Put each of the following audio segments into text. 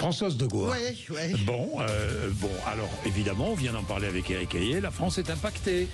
Françoise de Gaulle. Ouais. Bon, alors évidemment, on vient d'en parler avec Éric Hayet, la France est impactée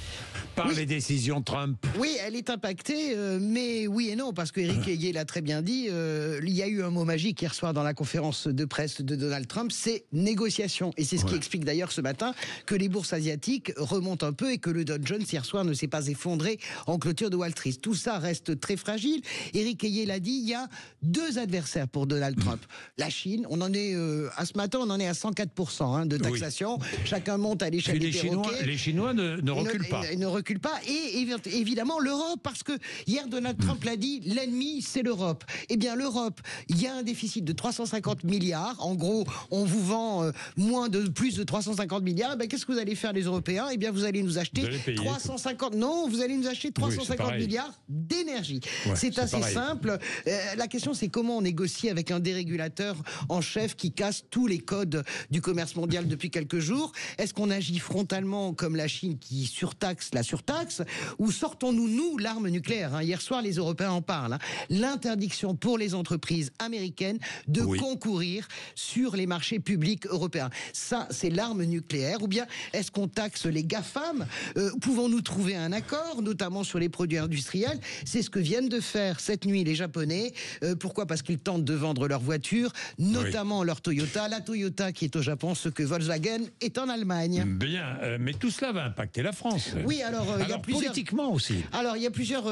par les décisions de Trump. Oui, elle est impactée, mais oui et non, parce que Éric Hayet l'a très bien dit, il y a eu un mot magique hier soir dans la conférence de presse de Donald Trump, c'est négociation. Et c'est ce qui explique d'ailleurs ce matin que les bourses asiatiques remontent un peu et que le Dow Jones hier soir ne s'est pas effondré en clôture de Wall Street. Tout ça reste très fragile. Éric Hayet l'a dit, il y a deux adversaires pour Donald Trump. La Chine, on en est à ce matin, on en est à 104% de taxation. Oui. Chacun monte à l'échelle des perroquets. Les Chinois ne reculent pas. Ils ne reculent pas. Et évidemment l'Europe, parce que hier Donald Trump l'a dit, l'ennemi c'est l'Europe. Eh bien l'Europe, il y a un déficit de 350 milliards. En gros, on vous vend plus de 350 milliards. Eh bien, qu'est-ce que vous allez faire les Européens? Eh bien vous allez nous acheter 350. Non, vous allez nous acheter 350 milliards d'énergie. Ouais, c'est assez simple. La question c'est comment on négocie avec un dérégulateur en chef qui casse tous les codes du commerce mondial depuis quelques jours. Est-ce qu'on agit frontalement comme la Chine qui surtaxe la surtaxe, ou sortons-nous, nous, l'arme nucléaire? Hier soir, les Européens en parlent. L'interdiction pour les entreprises américaines de concourir sur les marchés publics européens. Ça, c'est l'arme nucléaire. Ou bien, est-ce qu'on taxe les GAFAM? Pouvons-nous trouver un accord, notamment sur les produits industriels? C'est ce que viennent de faire cette nuit les Japonais. Pourquoi? Parce qu'ils tentent de vendre leurs voitures, notamment leur Toyota. La Toyota qui est au Japon, ce que Volkswagen est en Allemagne. Bien, mais tout cela va impacter la France. Oui, alors il y a plusieurs... politiquement aussi. Alors il y a plusieurs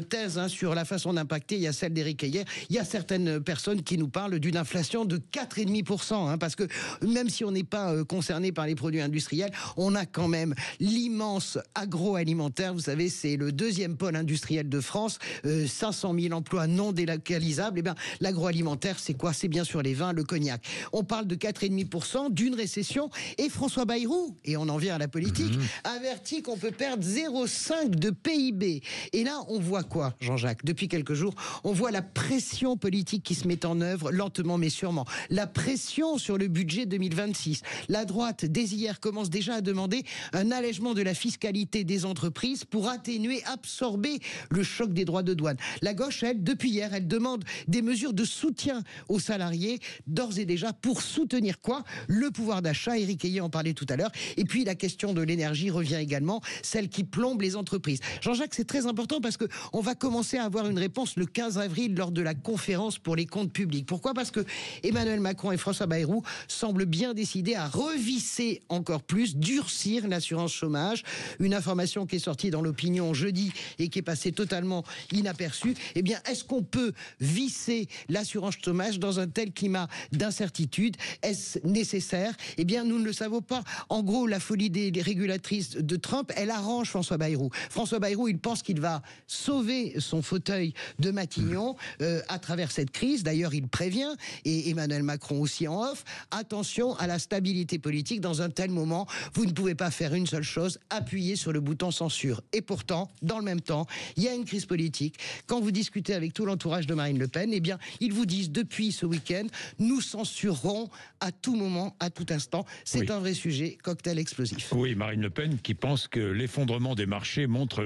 thèses sur la façon d'impacter. Il y a celle d'Éric Hayet. Il y a certaines personnes qui nous parlent d'une inflation de 4,5%. Parce que même si on n'est pas concerné par les produits industriels, on a quand même l'immense agroalimentaire. Vous savez, c'est le deuxième pôle industriel de France. 500 000 emplois non délocalisables. Eh bien, l'agroalimentaire, c'est quoi? C'est bien sûr les vins, le cognac. On parle de 4,5%, d'une récession. Et François Bayrou, et on en vient à la politique, avertit qu'on peut perdre 0,5 de PIB. Et là, on voit quoi, Jean-Jacques? Depuis quelques jours, on voit la pression politique qui se met en œuvre, lentement mais sûrement. La pression sur le budget 2026. La droite, dès hier, commence déjà à demander un allègement de la fiscalité des entreprises pour atténuer, absorber le choc des droits de douane. La gauche, elle, depuis hier, elle demande des mesures de soutien aux salariés, d'ores et déjà, pour soutenir quoi? Le pouvoir d'achat. Éric Hayet en parlait tout à l'heure. Et puis, la question de l'énergie revient également, celle qui plombe les entreprises. Jean-Jacques, c'est très important parce que on va commencer à avoir une réponse le 15 avril lors de la conférence pour les comptes publics. Pourquoi? Parce que Emmanuel Macron et François Bayrou semblent bien décidés à revisser encore plus, durcir l'assurance chômage. Une information qui est sortie dans l'opinion jeudi et qui est passée totalement inaperçue. Eh bien, est-ce qu'on peut visser l'assurance chômage dans un tel climat d'incertitude? Est-ce nécessaire? Eh bien, nous ne le savons pas. En gros, la folie des régulatrices de Trump, elle arrange François Bayrou. François Bayrou, il pense qu'il va sauver son fauteuil de Matignon à travers cette crise. D'ailleurs, il prévient, et Emmanuel Macron aussi en off, attention à la stabilité politique. Dans un tel moment, vous ne pouvez pas faire une seule chose, appuyer sur le bouton censure. Et pourtant, dans le même temps, il y a une crise politique. Quand vous discutez avec tout l'entourage de Marine Le Pen, eh bien, ils vous disent depuis ce week-end, nous censurerons à tout moment, à tout instant. C'est un vrai sujet, cocktail explosif. Oui, Marine Le Pen qui pense que l'effondrement des marchés montre,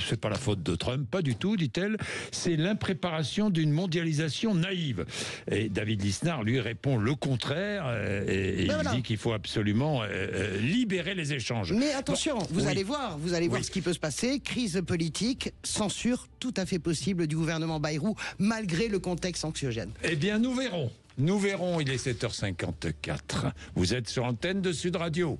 c'est pas la faute de Trump, pas du tout, dit-elle, c'est l'impréparation d'une mondialisation naïve. Et David Lisnard lui répond le contraire, et il dit qu'il faut absolument libérer les échanges. Mais attention, vous allez voir ce qui peut se passer. Crise politique, censure tout à fait possible du gouvernement Bayrou, malgré le contexte anxiogène. Eh bien, nous verrons. Nous verrons, il est 7h54. Vous êtes sur Antenne de Sud Radio.